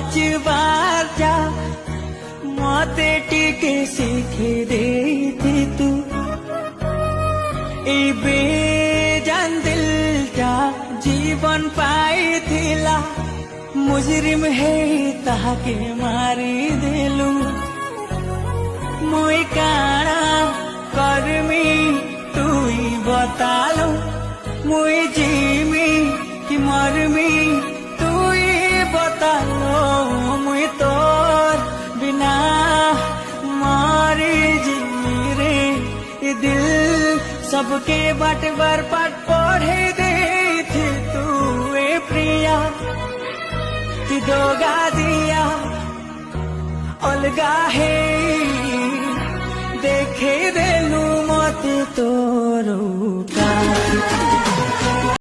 बचबार जा मते टिके शिखे देती तू ए बेजान दिल जा जीवन पाई थिला मुजरिम है ताके मारी देलू मुई काना कर्मी तुई बतालू मुई जीमी कि मरमी तुई बतालो मुई तोर बिना मारी जी रे ये दिल सबके बाट बार पाठ पढ़े दे थी तू ए प्रिया ती दोगा दिया अलगा है देखे देलू मत तोर